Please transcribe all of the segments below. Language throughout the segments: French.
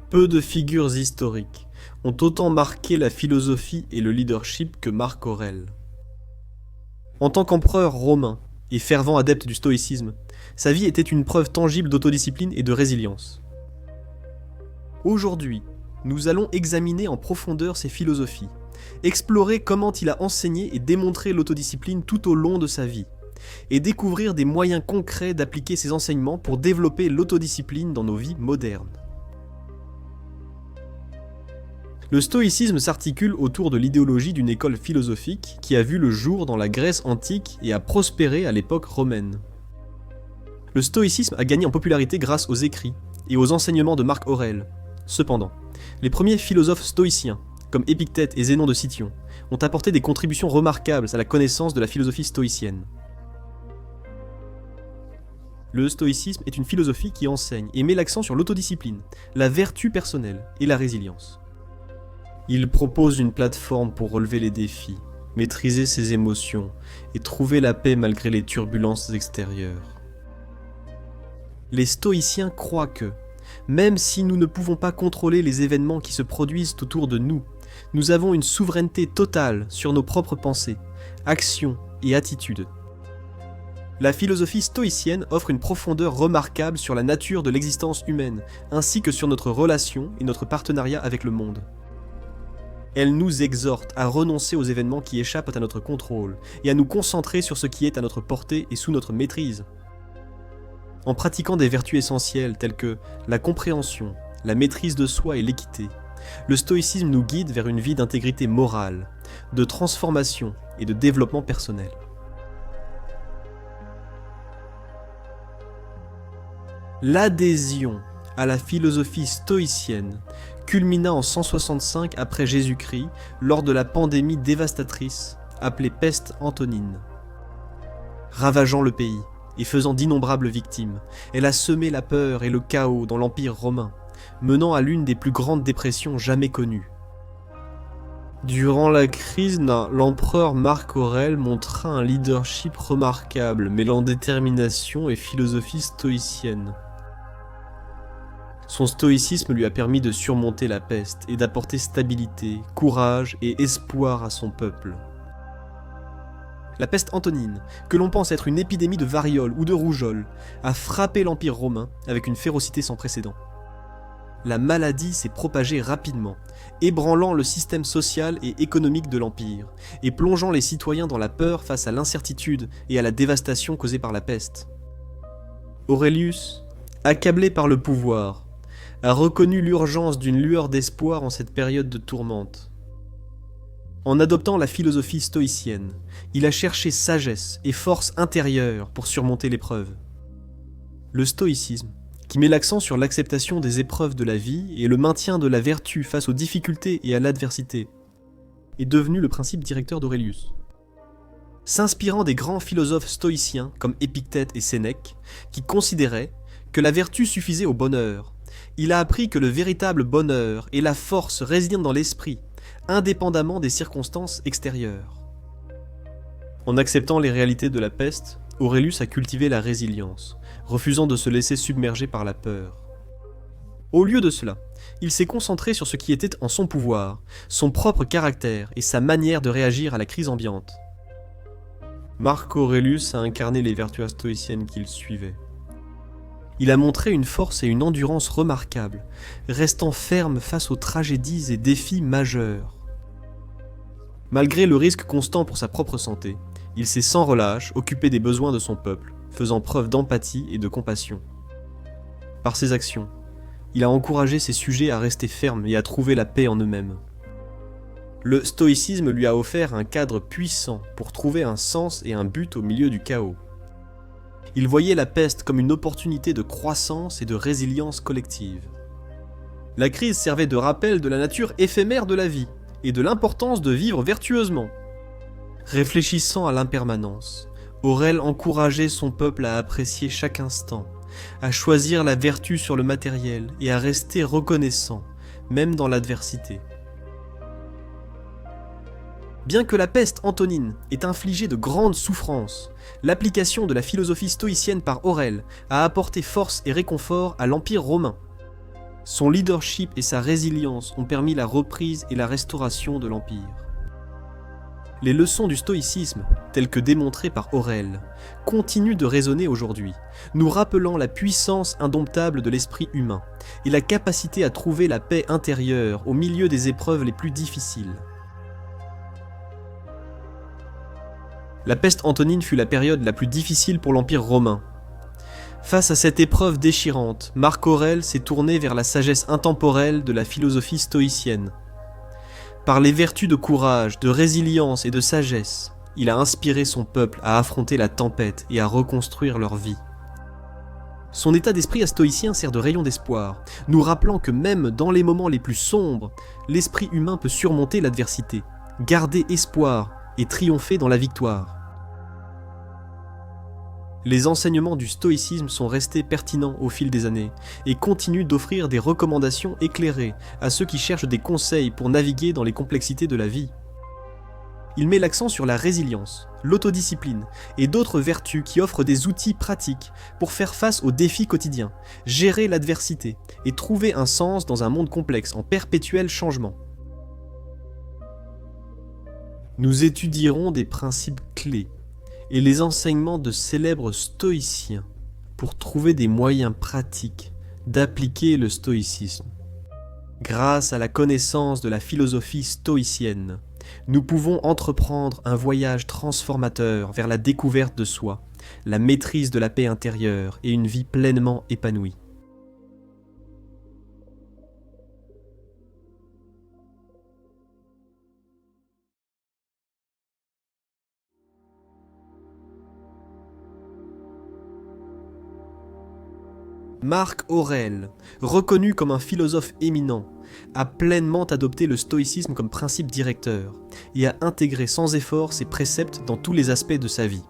Peu de figures historiques ont autant marqué la philosophie et le leadership que Marc Aurèle. En tant qu'empereur romain et fervent adepte du stoïcisme, sa vie était une preuve tangible d'autodiscipline et de résilience. Aujourd'hui, nous allons examiner en profondeur ses philosophies, explorer comment il a enseigné et démontré l'autodiscipline tout au long de sa vie, et découvrir des moyens concrets d'appliquer ces enseignements pour développer l'autodiscipline dans nos vies modernes. Le stoïcisme s'articule autour de l'idéologie d'une école philosophique qui a vu le jour dans la Grèce antique et a prospéré à l'époque romaine. Le stoïcisme a gagné en popularité grâce aux écrits et aux enseignements de Marc Aurèle. Cependant, les premiers philosophes stoïciens, comme Épictète et Zénon de Cityon, ont apporté des contributions remarquables à la connaissance de la philosophie stoïcienne. Le stoïcisme est une philosophie qui enseigne et met l'accent sur l'autodiscipline, la vertu personnelle et la résilience. Il propose une plateforme pour relever les défis, maîtriser ses émotions et trouver la paix malgré les turbulences extérieures. Les stoïciens croient que, même si nous ne pouvons pas contrôler les événements qui se produisent autour de nous, nous avons une souveraineté totale sur nos propres pensées, actions et attitudes. La philosophie stoïcienne offre une profondeur remarquable sur la nature de l'existence humaine, ainsi que sur notre relation et notre partenariat avec le monde. Elle nous exhorte à renoncer aux événements qui échappent à notre contrôle et à nous concentrer sur ce qui est à notre portée et sous notre maîtrise. En pratiquant des vertus essentielles telles que la compréhension, la maîtrise de soi et l'équité, le stoïcisme nous guide vers une vie d'intégrité morale, de transformation et de développement personnel. L'adhésion à la philosophie stoïcienne culmina en 165 après Jésus-Christ lors de la pandémie dévastatrice appelée peste antonine. Ravageant le pays et faisant d'innombrables victimes, elle a semé la peur et le chaos dans l'Empire romain, menant à l'une des plus grandes dépressions jamais connues. Durant la crise, l'empereur Marc Aurèle montra un leadership remarquable, mêlant détermination et philosophie stoïcienne. Son stoïcisme lui a permis de surmonter la peste et d'apporter stabilité, courage et espoir à son peuple. La peste antonine, que l'on pense être une épidémie de variole ou de rougeole, a frappé l'Empire romain avec une férocité sans précédent. La maladie s'est propagée rapidement, ébranlant le système social et économique de l'Empire, et plongeant les citoyens dans la peur face à l'incertitude et à la dévastation causée par la peste. Aurelius, accablé par le pouvoir, a reconnu l'urgence d'une lueur d'espoir en cette période de tourmente. En adoptant la philosophie stoïcienne, il a cherché sagesse et force intérieure pour surmonter l'épreuve. Le stoïcisme, qui met l'accent sur l'acceptation des épreuves de la vie et le maintien de la vertu face aux difficultés et à l'adversité, est devenu le principe directeur d'Aurelius. S'inspirant des grands philosophes stoïciens comme Épictète et Sénèque, qui considéraient que la vertu suffisait au bonheur, il a appris que le véritable bonheur et la force résident dans l'esprit, indépendamment des circonstances extérieures. En acceptant les réalités de la peste, Aurelius a cultivé la résilience, refusant de se laisser submerger par la peur. Au lieu de cela, il s'est concentré sur ce qui était en son pouvoir, son propre caractère et sa manière de réagir à la crise ambiante. Marc Aurelius a incarné les vertus stoïciennes qu'il suivait. Il a montré une force et une endurance remarquables, restant ferme face aux tragédies et défis majeurs. Malgré le risque constant pour sa propre santé, il s'est sans relâche occupé des besoins de son peuple, faisant preuve d'empathie et de compassion. Par ses actions, il a encouragé ses sujets à rester fermes et à trouver la paix en eux-mêmes. Le stoïcisme lui a offert un cadre puissant pour trouver un sens et un but au milieu du chaos. Il voyait la peste comme une opportunité de croissance et de résilience collective. La crise servait de rappel de la nature éphémère de la vie et de l'importance de vivre vertueusement. Réfléchissant à l'impermanence, Aurèle encourageait son peuple à apprécier chaque instant, à choisir la vertu sur le matériel et à rester reconnaissant, même dans l'adversité. Bien que la peste antonine ait infligé de grandes souffrances, l'application de la philosophie stoïcienne par Aurèle a apporté force et réconfort à l'Empire romain. Son leadership et sa résilience ont permis la reprise et la restauration de l'Empire. Les leçons du stoïcisme, telles que démontrées par Aurèle, continuent de résonner aujourd'hui, nous rappelant la puissance indomptable de l'esprit humain et la capacité à trouver la paix intérieure au milieu des épreuves les plus difficiles. La peste antonine fut la période la plus difficile pour l'Empire romain. Face à cette épreuve déchirante, Marc Aurèle s'est tourné vers la sagesse intemporelle de la philosophie stoïcienne. Par les vertus de courage, de résilience et de sagesse, il a inspiré son peuple à affronter la tempête et à reconstruire leur vie. Son état d'esprit stoïcien sert de rayon d'espoir, nous rappelant que même dans les moments les plus sombres, l'esprit humain peut surmonter l'adversité, garder espoir et triompher dans la victoire. Les enseignements du stoïcisme sont restés pertinents au fil des années et continuent d'offrir des recommandations éclairées à ceux qui cherchent des conseils pour naviguer dans les complexités de la vie. Il met l'accent sur la résilience, l'autodiscipline et d'autres vertus qui offrent des outils pratiques pour faire face aux défis quotidiens, gérer l'adversité et trouver un sens dans un monde complexe en perpétuel changement. Nous étudierons des principes clés et les enseignements de célèbres stoïciens pour trouver des moyens pratiques d'appliquer le stoïcisme. Grâce à la connaissance de la philosophie stoïcienne, nous pouvons entreprendre un voyage transformateur vers la découverte de soi, la maîtrise de la paix intérieure et une vie pleinement épanouie. Marc Aurèle, reconnu comme un philosophe éminent, a pleinement adopté le stoïcisme comme principe directeur et a intégré sans effort ses préceptes dans tous les aspects de sa vie.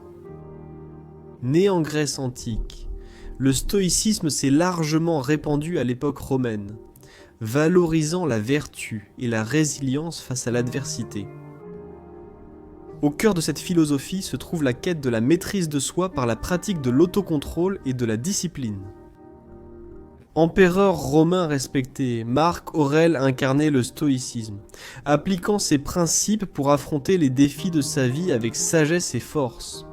Né en Grèce antique, le stoïcisme s'est largement répandu à l'époque romaine, valorisant la vertu et la résilience face à l'adversité. Au cœur de cette philosophie se trouve la quête de la maîtrise de soi par la pratique de l'autocontrôle et de la discipline. Empereur romain respecté, Marc Aurèle incarnait le stoïcisme, appliquant ses principes pour affronter les défis de sa vie avec sagesse et force.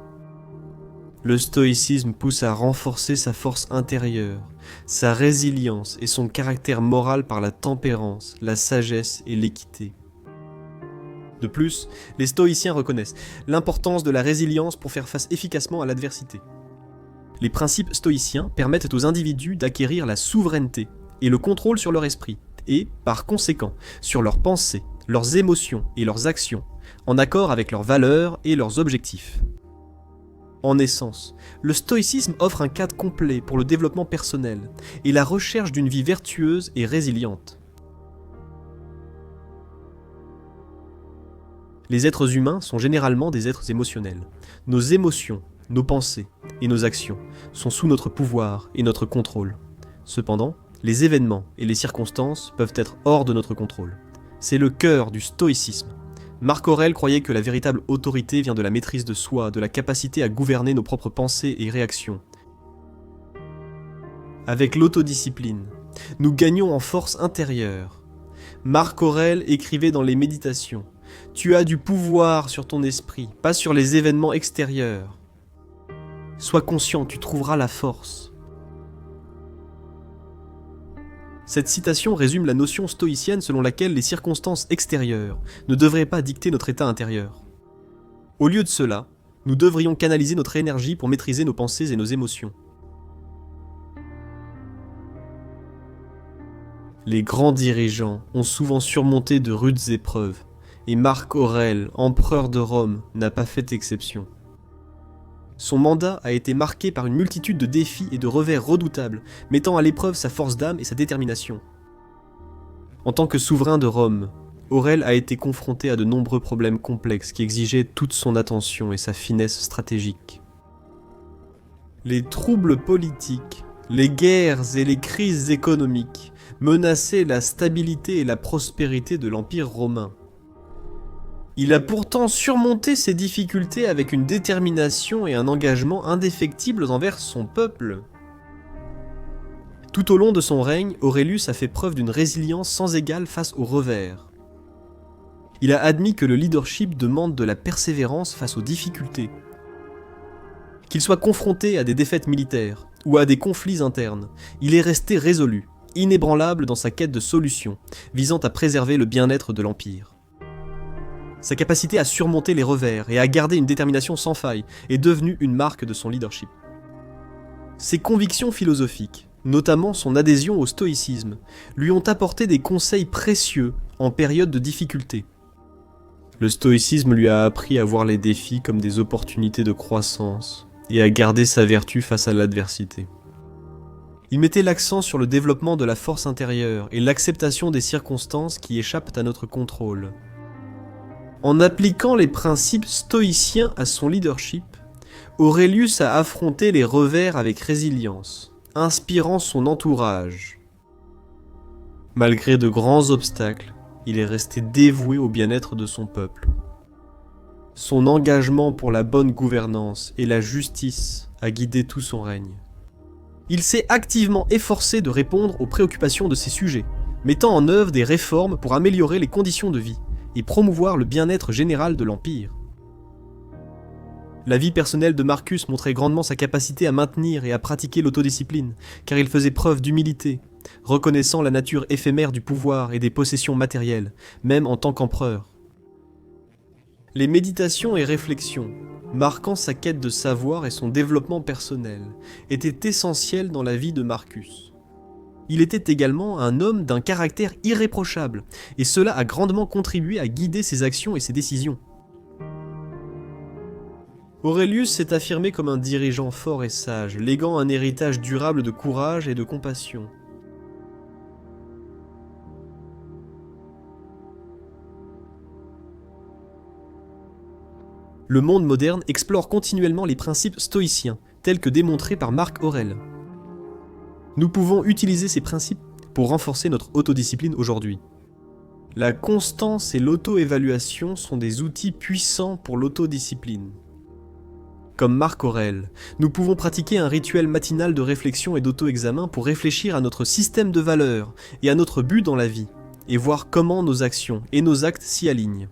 Le stoïcisme pousse à renforcer sa force intérieure, sa résilience et son caractère moral par la tempérance, la sagesse et l'équité. De plus, les stoïciens reconnaissent l'importance de la résilience pour faire face efficacement à l'adversité. Les principes stoïciens permettent aux individus d'acquérir la souveraineté et le contrôle sur leur esprit, et, par conséquent, sur leurs pensées, leurs émotions et leurs actions, en accord avec leurs valeurs et leurs objectifs. En essence, le stoïcisme offre un cadre complet pour le développement personnel et la recherche d'une vie vertueuse et résiliente. Les êtres humains sont généralement des êtres émotionnels. Nos émotions, nos pensées et nos actions sont sous notre pouvoir et notre contrôle. Cependant, les événements et les circonstances peuvent être hors de notre contrôle. C'est le cœur du stoïcisme. Marc Aurèle croyait que la véritable autorité vient de la maîtrise de soi, de la capacité à gouverner nos propres pensées et réactions. Avec l'autodiscipline, nous gagnons en force intérieure. Marc Aurèle écrivait dans les Méditations : « Tu as du pouvoir sur ton esprit, pas sur les événements extérieurs. Sois conscient, tu trouveras la force. » Cette citation résume la notion stoïcienne selon laquelle les circonstances extérieures ne devraient pas dicter notre état intérieur. Au lieu de cela, nous devrions canaliser notre énergie pour maîtriser nos pensées et nos émotions. Les grands dirigeants ont souvent surmonté de rudes épreuves, et Marc Aurèle, empereur de Rome, n'a pas fait exception. Son mandat a été marqué par une multitude de défis et de revers redoutables, mettant à l'épreuve sa force d'âme et sa détermination. En tant que souverain de Rome, Aurèle a été confronté à de nombreux problèmes complexes qui exigeaient toute son attention et sa finesse stratégique. Les troubles politiques, les guerres et les crises économiques menaçaient la stabilité et la prospérité de l'Empire romain. Il a pourtant surmonté ces difficultés avec une détermination et un engagement indéfectibles envers son peuple. Tout au long de son règne, Aurelius a fait preuve d'une résilience sans égale face aux revers. Il a admis que le leadership demande de la persévérance face aux difficultés. Qu'il soit confronté à des défaites militaires ou à des conflits internes, il est resté résolu, inébranlable dans sa quête de solutions, visant à préserver le bien-être de l'Empire. Sa capacité à surmonter les revers et à garder une détermination sans faille est devenue une marque de son leadership. Ses convictions philosophiques, notamment son adhésion au stoïcisme, lui ont apporté des conseils précieux en période de difficulté. Le stoïcisme lui a appris à voir les défis comme des opportunités de croissance et à garder sa vertu face à l'adversité. Il mettait l'accent sur le développement de la force intérieure et l'acceptation des circonstances qui échappent à notre contrôle. En appliquant les principes stoïciens à son leadership, Aurelius a affronté les revers avec résilience, inspirant son entourage. Malgré de grands obstacles, il est resté dévoué au bien-être de son peuple. Son engagement pour la bonne gouvernance et la justice a guidé tout son règne. Il s'est activement efforcé de répondre aux préoccupations de ses sujets, mettant en œuvre des réformes pour améliorer les conditions de vie et promouvoir le bien-être général de l'Empire. La vie personnelle de Marcus montrait grandement sa capacité à maintenir et à pratiquer l'autodiscipline, car il faisait preuve d'humilité, reconnaissant la nature éphémère du pouvoir et des possessions matérielles, même en tant qu'empereur. Les méditations et réflexions, marquant sa quête de savoir et son développement personnel, étaient essentielles dans la vie de Marcus. Il était également un homme d'un caractère irréprochable, et cela a grandement contribué à guider ses actions et ses décisions. Aurelius s'est affirmé comme un dirigeant fort et sage, léguant un héritage durable de courage et de compassion. Le monde moderne explore continuellement les principes stoïciens, tels que démontrés par Marc Aurèle. Nous pouvons utiliser ces principes pour renforcer notre autodiscipline aujourd'hui. La constance et l'auto-évaluation sont des outils puissants pour l'autodiscipline. Comme Marc Aurèle, nous pouvons pratiquer un rituel matinal de réflexion et d'auto-examen pour réfléchir à notre système de valeurs et à notre but dans la vie, et voir comment nos actions et nos actes s'y alignent.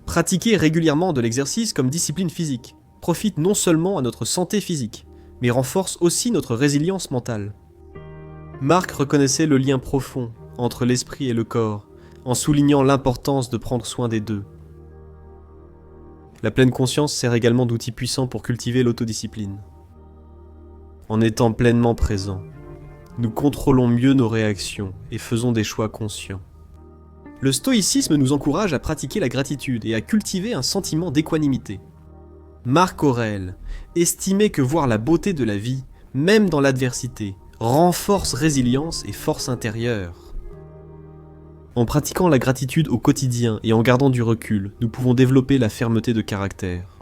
Pratiquer régulièrement de l'exercice comme discipline physique profite non seulement à notre santé physique, mais renforce aussi notre résilience mentale. Marc reconnaissait le lien profond entre l'esprit et le corps, en soulignant l'importance de prendre soin des deux. La pleine conscience sert également d'outil puissant pour cultiver l'autodiscipline. En étant pleinement présent, nous contrôlons mieux nos réactions et faisons des choix conscients. Le stoïcisme nous encourage à pratiquer la gratitude et à cultiver un sentiment d'équanimité. Marc Aurèle estimait que voir la beauté de la vie, même dans l'adversité, renforce résilience et force intérieure. En pratiquant la gratitude au quotidien et en gardant du recul, nous pouvons développer la fermeté de caractère.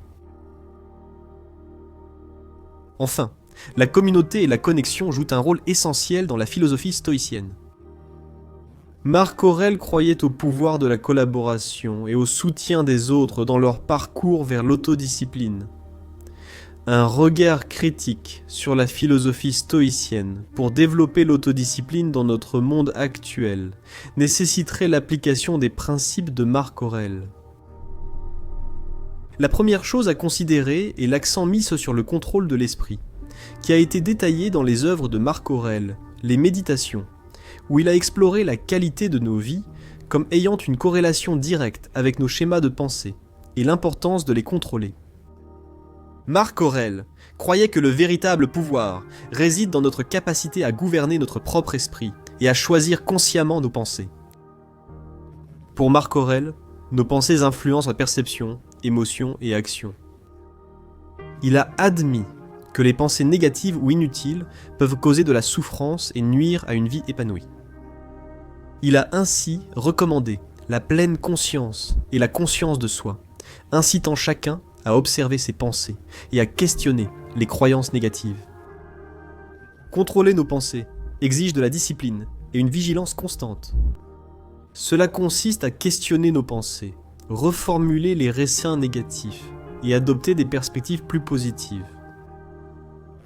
Enfin, la communauté et la connexion jouent un rôle essentiel dans la philosophie stoïcienne. Marc Aurèle croyait au pouvoir de la collaboration et au soutien des autres dans leur parcours vers l'autodiscipline. Un regard critique sur la philosophie stoïcienne pour développer l'autodiscipline dans notre monde actuel nécessiterait l'application des principes de Marc Aurèle. La première chose à considérer est l'accent mis sur le contrôle de l'esprit, qui a été détaillé dans les œuvres de Marc Aurèle, les Méditations, où il a exploré la qualité de nos vies comme ayant une corrélation directe avec nos schémas de pensée et l'importance de les contrôler. Marc Aurèle croyait que le véritable pouvoir réside dans notre capacité à gouverner notre propre esprit et à choisir consciemment nos pensées. Pour Marc Aurèle, nos pensées influencent la perception, émotions et actions. Il a admis que les pensées négatives ou inutiles peuvent causer de la souffrance et nuire à une vie épanouie. Il a ainsi recommandé la pleine conscience et la conscience de soi, incitant chacun à observer ses pensées et à questionner les croyances négatives. Contrôler nos pensées exige de la discipline et une vigilance constante. Cela consiste à questionner nos pensées, reformuler les récits négatifs et adopter des perspectives plus positives.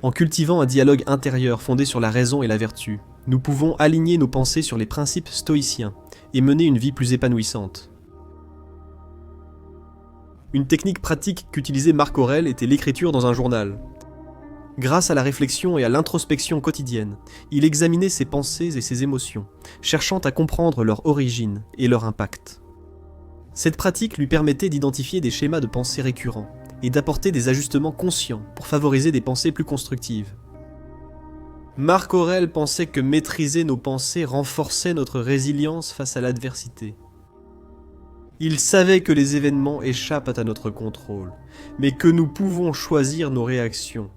En cultivant un dialogue intérieur fondé sur la raison et la vertu, nous pouvons aligner nos pensées sur les principes stoïciens et mener une vie plus épanouissante. Une technique pratique qu'utilisait Marc Aurèle était l'écriture dans un journal. Grâce à la réflexion et à l'introspection quotidienne, il examinait ses pensées et ses émotions, cherchant à comprendre leur origine et leur impact. Cette pratique lui permettait d'identifier des schémas de pensée récurrents et d'apporter des ajustements conscients pour favoriser des pensées plus constructives. Marc Aurèle pensait que maîtriser nos pensées renforçait notre résilience face à l'adversité. Il savait que les événements échappent à notre contrôle, mais que nous pouvons choisir nos réactions.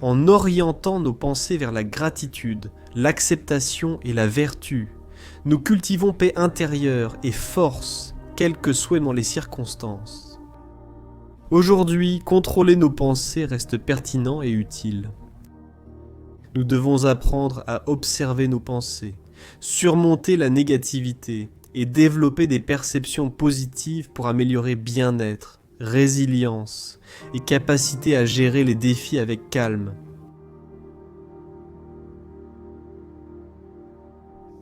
En orientant nos pensées vers la gratitude, l'acceptation et la vertu, nous cultivons paix intérieure et force, quelles que soient les circonstances. Aujourd'hui, contrôler nos pensées reste pertinent et utile. Nous devons apprendre à observer nos pensées, surmonter la négativité et développer des perceptions positives pour améliorer bien-être, résilience et capacité à gérer les défis avec calme.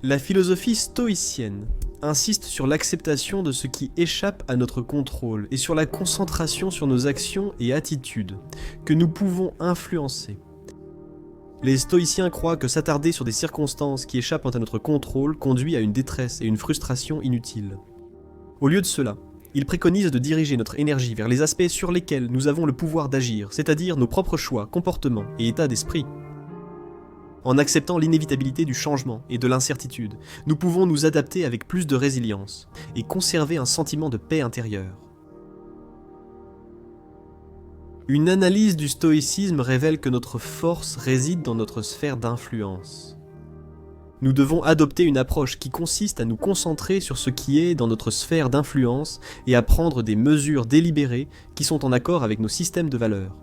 La philosophie stoïcienne insiste sur l'acceptation de ce qui échappe à notre contrôle et sur la concentration sur nos actions et attitudes que nous pouvons influencer. Les stoïciens croient que s'attarder sur des circonstances qui échappent à notre contrôle conduit à une détresse et une frustration inutiles. Au lieu de cela, ils préconisent de diriger notre énergie vers les aspects sur lesquels nous avons le pouvoir d'agir, c'est-à-dire nos propres choix, comportements et états d'esprit. En acceptant l'inévitabilité du changement et de l'incertitude, nous pouvons nous adapter avec plus de résilience et conserver un sentiment de paix intérieure. Une analyse du stoïcisme révèle que notre force réside dans notre sphère d'influence. Nous devons adopter une approche qui consiste à nous concentrer sur ce qui est dans notre sphère d'influence et à prendre des mesures délibérées qui sont en accord avec nos systèmes de valeurs.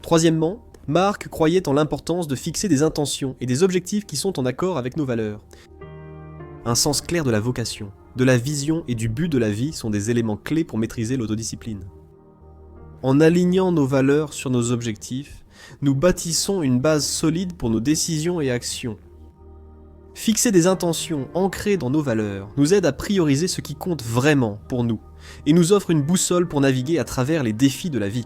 Troisièmement, Marc croyait en l'importance de fixer des intentions et des objectifs qui sont en accord avec nos valeurs. Un sens clair de la vocation, de la vision et du but de la vie sont des éléments clés pour maîtriser l'autodiscipline. En alignant nos valeurs sur nos objectifs, nous bâtissons une base solide pour nos décisions et actions. Fixer des intentions ancrées dans nos valeurs nous aide à prioriser ce qui compte vraiment pour nous et nous offre une boussole pour naviguer à travers les défis de la vie.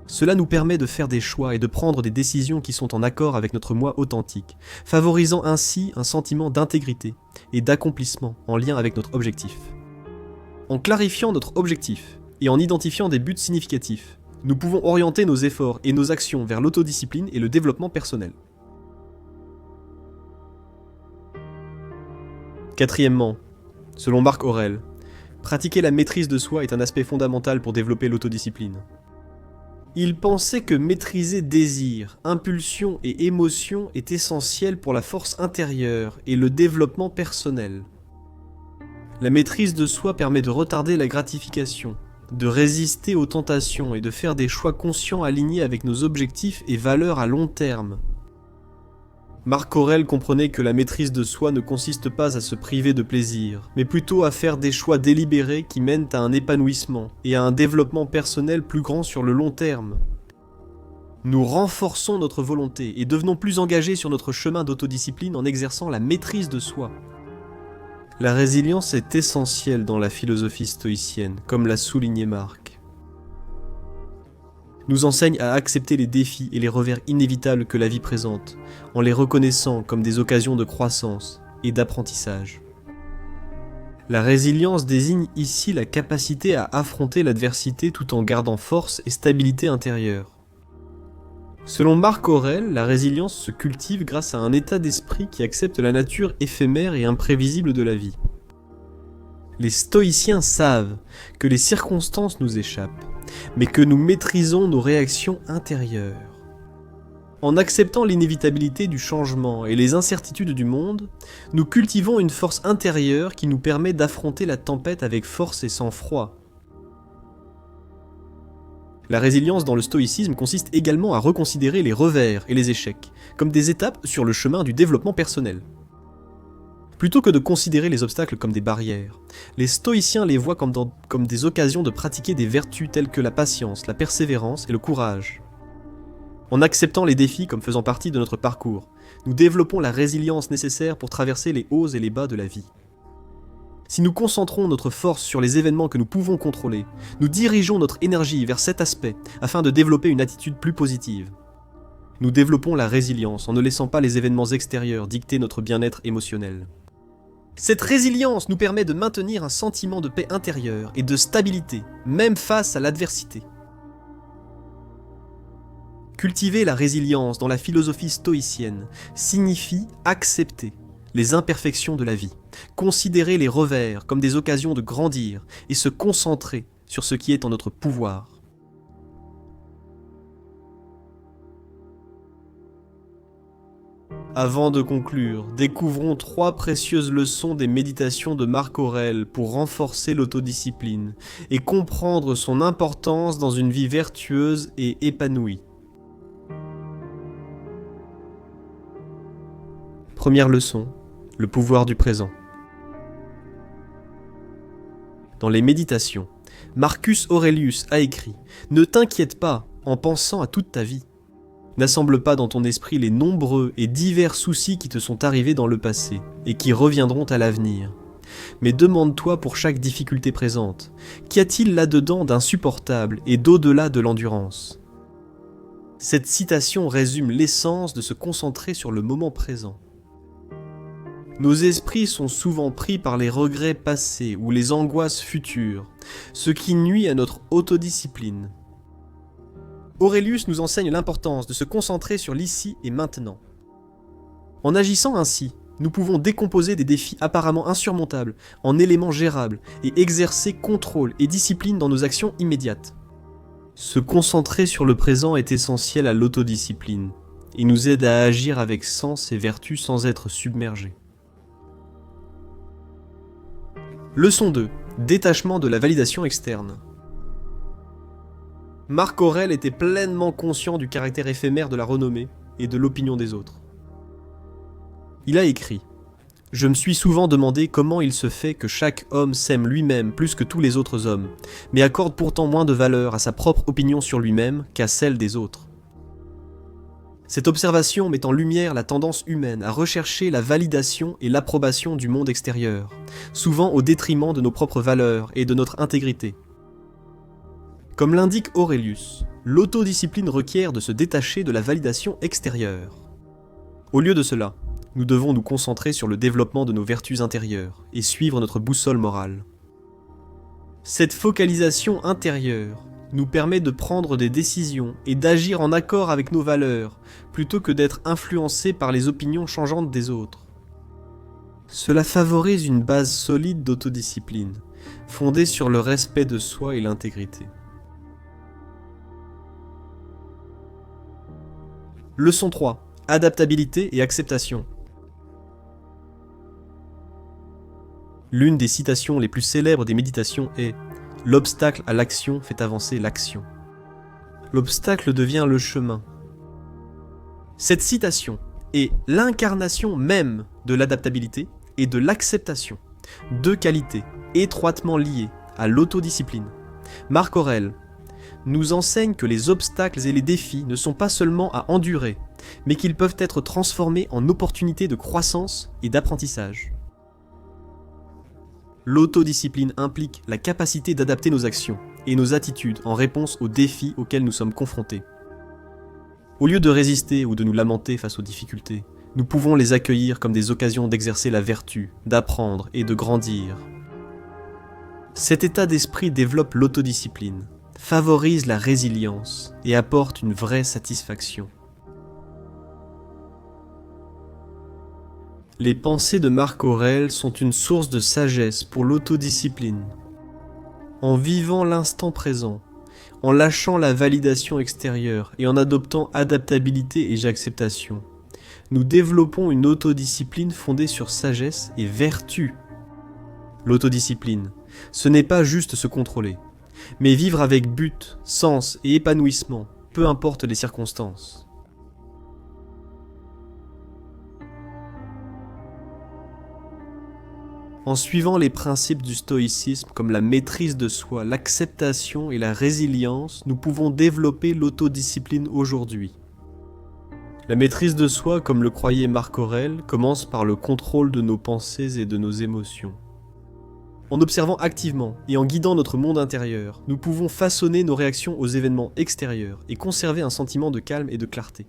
Cela nous permet de faire des choix et de prendre des décisions qui sont en accord avec notre moi authentique, favorisant ainsi un sentiment d'intégrité et d'accomplissement en lien avec notre objectif. En clarifiant notre objectif et en identifiant des buts significatifs, nous pouvons orienter nos efforts et nos actions vers l'autodiscipline et le développement personnel. Quatrièmement, selon Marc Aurèle, pratiquer la maîtrise de soi est un aspect fondamental pour développer l'autodiscipline. Il pensait que maîtriser désir, impulsion et émotion est essentiel pour la force intérieure et le développement personnel. La maîtrise de soi permet de retarder la gratification, de résister aux tentations et de faire des choix conscients alignés avec nos objectifs et valeurs à long terme. Marc Aurèle comprenait que la maîtrise de soi ne consiste pas à se priver de plaisir, mais plutôt à faire des choix délibérés qui mènent à un épanouissement et à un développement personnel plus grand sur le long terme. Nous renforçons notre volonté et devenons plus engagés sur notre chemin d'autodiscipline en exerçant la maîtrise de soi. La résilience est essentielle dans la philosophie stoïcienne, comme l'a souligné Marc. Nous enseigne à accepter les défis et les revers inévitables que la vie présente, en les reconnaissant comme des occasions de croissance et d'apprentissage. La résilience désigne ici la capacité à affronter l'adversité tout en gardant force et stabilité intérieure. Selon Marc Aurèle, la résilience se cultive grâce à un état d'esprit qui accepte la nature éphémère et imprévisible de la vie. Les stoïciens savent que les circonstances nous échappent, mais que nous maîtrisons nos réactions intérieures. En acceptant l'inévitabilité du changement et les incertitudes du monde, nous cultivons une force intérieure qui nous permet d'affronter la tempête avec force et sang-froid. La résilience dans le stoïcisme consiste également à reconsidérer les revers et les échecs comme des étapes sur le chemin du développement personnel. Plutôt que de considérer les obstacles comme des barrières, les stoïciens les voient comme des occasions de pratiquer des vertus telles que la patience, la persévérance et le courage. En acceptant les défis comme faisant partie de notre parcours, nous développons la résilience nécessaire pour traverser les hauts et les bas de la vie. Si nous concentrons notre force sur les événements que nous pouvons contrôler, nous dirigeons notre énergie vers cet aspect afin de développer une attitude plus positive. Nous développons la résilience en ne laissant pas les événements extérieurs dicter notre bien-être émotionnel. Cette résilience nous permet de maintenir un sentiment de paix intérieure et de stabilité, même face à l'adversité. Cultiver la résilience dans la philosophie stoïcienne signifie accepter les imperfections de la vie, considérer les revers comme des occasions de grandir et se concentrer sur ce qui est en notre pouvoir. Avant de conclure, découvrons 3 précieuses leçons des méditations de Marc Aurèle pour renforcer l'autodiscipline et comprendre son importance dans une vie vertueuse et épanouie. Première leçon, le pouvoir du présent. Dans les méditations, Marcus Aurelius a écrit « Ne t'inquiète pas en pensant à toute ta vie. N'assemble pas dans ton esprit les nombreux et divers soucis qui te sont arrivés dans le passé et qui reviendront à l'avenir. Mais demande-toi pour chaque difficulté présente, qu'y a-t-il là-dedans d'insupportable et d'au-delà de l'endurance ?» Cette citation résume l'essence de se concentrer sur le moment présent. Nos esprits sont souvent pris par les regrets passés ou les angoisses futures, ce qui nuit à notre autodiscipline. Aurelius nous enseigne l'importance de se concentrer sur l'ici et maintenant. En agissant ainsi, nous pouvons décomposer des défis apparemment insurmontables en éléments gérables et exercer contrôle et discipline dans nos actions immédiates. Se concentrer sur le présent est essentiel à l'autodiscipline et nous aide à agir avec sens et vertu sans être submergé. Leçon 2. Détachement de la validation externe. Marc Aurèle était pleinement conscient du caractère éphémère de la renommée et de l'opinion des autres. Il a écrit « Je me suis souvent demandé comment il se fait que chaque homme s'aime lui-même plus que tous les autres hommes, mais accorde pourtant moins de valeur à sa propre opinion sur lui-même qu'à celle des autres. » Cette observation met en lumière la tendance humaine à rechercher la validation et l'approbation du monde extérieur, souvent au détriment de nos propres valeurs et de notre intégrité. Comme l'indique Aurelius, l'autodiscipline requiert de se détacher de la validation extérieure. Au lieu de cela, nous devons nous concentrer sur le développement de nos vertus intérieures et suivre notre boussole morale. Cette focalisation intérieure nous permet de prendre des décisions et d'agir en accord avec nos valeurs, plutôt que d'être influencés par les opinions changeantes des autres. Cela favorise une base solide d'autodiscipline, fondée sur le respect de soi et l'intégrité. Leçon 3. Adaptabilité et acceptation. L'une des citations les plus célèbres des méditations est « L'obstacle à l'action fait avancer l'action. L'obstacle devient le chemin. » Cette citation est l'incarnation même de l'adaptabilité et de l'acceptation, 2 qualités étroitement liées à l'autodiscipline. Marc Aurèle nous enseigne que les obstacles et les défis ne sont pas seulement à endurer, mais qu'ils peuvent être transformés en opportunités de croissance et d'apprentissage. L'autodiscipline implique la capacité d'adapter nos actions et nos attitudes en réponse aux défis auxquels nous sommes confrontés. Au lieu de résister ou de nous lamenter face aux difficultés, nous pouvons les accueillir comme des occasions d'exercer la vertu, d'apprendre et de grandir. Cet état d'esprit développe l'autodiscipline, favorise la résilience et apporte une vraie satisfaction. Les pensées de Marc Aurèle sont une source de sagesse pour l'autodiscipline. En vivant l'instant présent, en lâchant la validation extérieure et en adoptant adaptabilité et acceptation, nous développons une autodiscipline fondée sur sagesse et vertu. L'autodiscipline, ce n'est pas juste se contrôler, mais vivre avec but, sens et épanouissement, peu importe les circonstances. En suivant les principes du stoïcisme comme la maîtrise de soi, l'acceptation et la résilience, nous pouvons développer l'autodiscipline aujourd'hui. La maîtrise de soi, comme le croyait Marc Aurèle, commence par le contrôle de nos pensées et de nos émotions. En observant activement et en guidant notre monde intérieur, nous pouvons façonner nos réactions aux événements extérieurs et conserver un sentiment de calme et de clarté.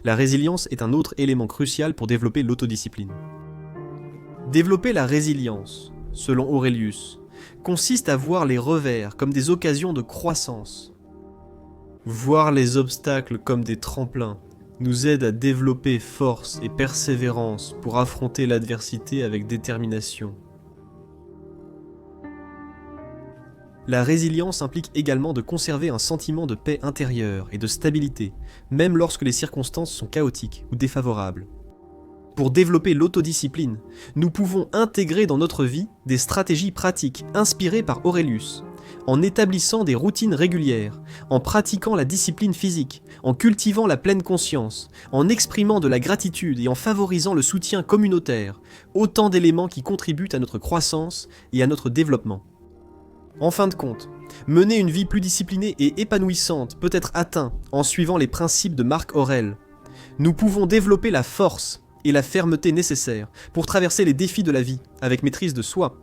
La résilience est un autre élément crucial pour développer l'autodiscipline. Développer la résilience, selon Aurelius, consiste à voir les revers comme des occasions de croissance. Voir les obstacles comme des tremplins nous aide à développer force et persévérance pour affronter l'adversité avec détermination. La résilience implique également de conserver un sentiment de paix intérieure et de stabilité, même lorsque les circonstances sont chaotiques ou défavorables. Pour développer l'autodiscipline, nous pouvons intégrer dans notre vie des stratégies pratiques inspirées par Aurelius, en établissant des routines régulières, en pratiquant la discipline physique, en cultivant la pleine conscience, en exprimant de la gratitude et en favorisant le soutien communautaire, autant d'éléments qui contribuent à notre croissance et à notre développement. En fin de compte, mener une vie plus disciplinée et épanouissante peut être atteint en suivant les principes de Marc Aurèle. Nous pouvons développer la force et la fermeté nécessaires pour traverser les défis de la vie avec maîtrise de soi.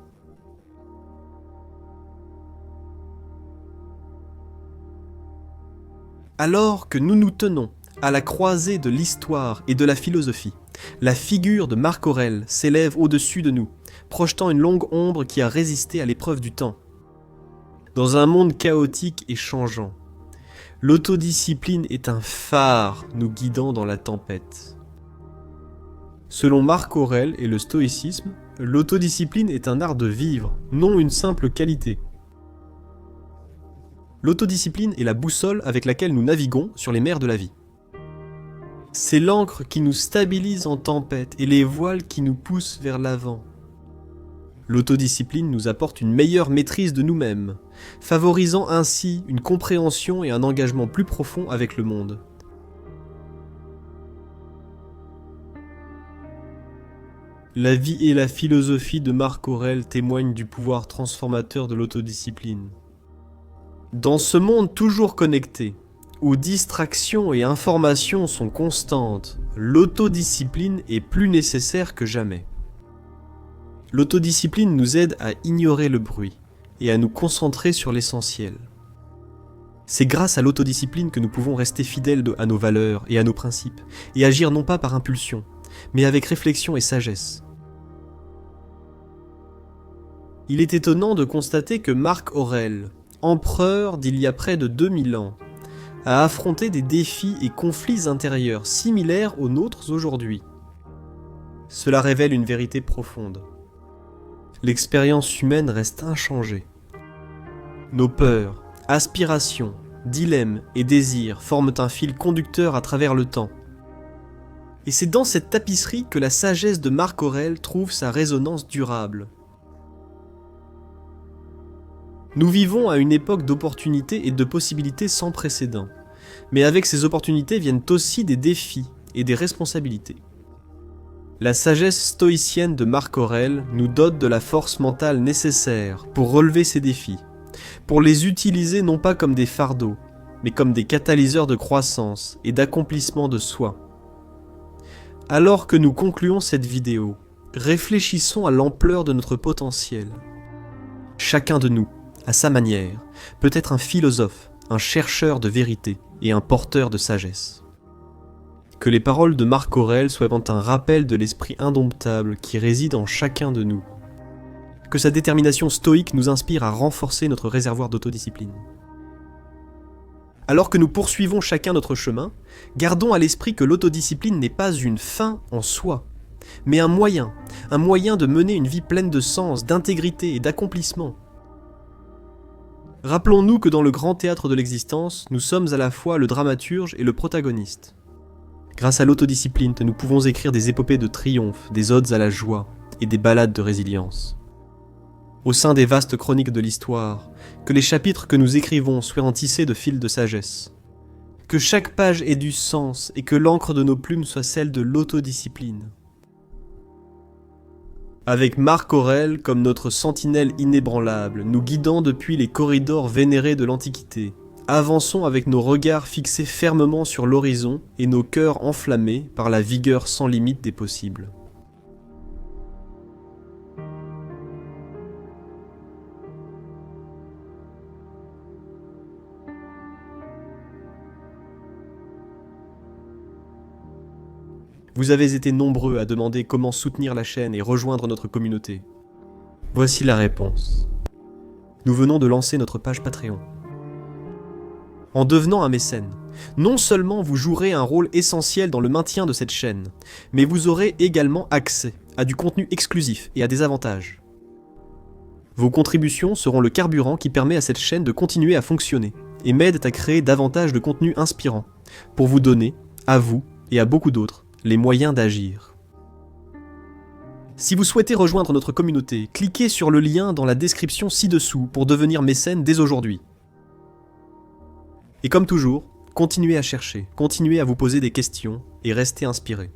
Alors que nous nous tenons à la croisée de l'histoire et de la philosophie, la figure de Marc Aurèle s'élève au-dessus de nous, projetant une longue ombre qui a résisté à l'épreuve du temps. Dans un monde chaotique et changeant, l'autodiscipline est un phare nous guidant dans la tempête. Selon Marc Aurèle et le stoïcisme, l'autodiscipline est un art de vivre, non une simple qualité. L'autodiscipline est la boussole avec laquelle nous naviguons sur les mers de la vie. C'est l'ancre qui nous stabilise en tempête et les voiles qui nous poussent vers l'avant. L'autodiscipline nous apporte une meilleure maîtrise de nous-mêmes, favorisant ainsi une compréhension et un engagement plus profond avec le monde. La vie et la philosophie de Marc Aurèle témoignent du pouvoir transformateur de l'autodiscipline. Dans ce monde toujours connecté, où distraction et information sont constantes, l'autodiscipline est plus nécessaire que jamais. L'autodiscipline nous aide à ignorer le bruit et à nous concentrer sur l'essentiel. C'est grâce à l'autodiscipline que nous pouvons rester fidèles à nos valeurs et à nos principes, et agir non pas par impulsion, mais avec réflexion et sagesse. Il est étonnant de constater que Marc Aurèle, empereur d'il y a près de 2000 ans, a affronté des défis et conflits intérieurs similaires aux nôtres aujourd'hui. Cela révèle une vérité profonde. L'expérience humaine reste inchangée. Nos peurs, aspirations, dilemmes et désirs forment un fil conducteur à travers le temps. Et c'est dans cette tapisserie que la sagesse de Marc Aurèle trouve sa résonance durable. Nous vivons à une époque d'opportunités et de possibilités sans précédent. Mais avec ces opportunités viennent aussi des défis et des responsabilités. La sagesse stoïcienne de Marc Aurèle nous dote de la force mentale nécessaire pour relever ces défis, pour les utiliser non pas comme des fardeaux, mais comme des catalyseurs de croissance et d'accomplissement de soi. Alors que nous concluons cette vidéo, réfléchissons à l'ampleur de notre potentiel. Chacun de nous, à sa manière, peut être un philosophe, un chercheur de vérité et un porteur de sagesse. Que les paroles de Marc Aurèle soient un rappel de l'esprit indomptable qui réside en chacun de nous. Que sa détermination stoïque nous inspire à renforcer notre réservoir d'autodiscipline. Alors que nous poursuivons chacun notre chemin, gardons à l'esprit que l'autodiscipline n'est pas une fin en soi, mais un moyen de mener une vie pleine de sens, d'intégrité et d'accomplissement. Rappelons-nous que dans le grand théâtre de l'existence, nous sommes à la fois le dramaturge et le protagoniste. Grâce à l'autodiscipline, nous pouvons écrire des épopées de triomphe, des odes à la joie et des ballades de résilience. Au sein des vastes chroniques de l'histoire, que les chapitres que nous écrivons soient tissés de fils de sagesse. Que chaque page ait du sens et que l'encre de nos plumes soit celle de l'autodiscipline. Avec Marc Aurèle comme notre sentinelle inébranlable, nous guidant depuis les corridors vénérés de l'Antiquité, avançons avec nos regards fixés fermement sur l'horizon et nos cœurs enflammés par la vigueur sans limite des possibles. Vous avez été nombreux à demander comment soutenir la chaîne et rejoindre notre communauté. Voici la réponse. Nous venons de lancer notre page Patreon. En devenant un mécène, non seulement vous jouerez un rôle essentiel dans le maintien de cette chaîne, mais vous aurez également accès à du contenu exclusif et à des avantages. Vos contributions seront le carburant qui permet à cette chaîne de continuer à fonctionner et m'aident à créer davantage de contenu inspirant pour vous donner, à vous et à beaucoup d'autres, les moyens d'agir. Si vous souhaitez rejoindre notre communauté, cliquez sur le lien dans la description ci-dessous pour devenir mécène dès aujourd'hui. Et comme toujours, continuez à chercher, continuez à vous poser des questions et restez inspirés.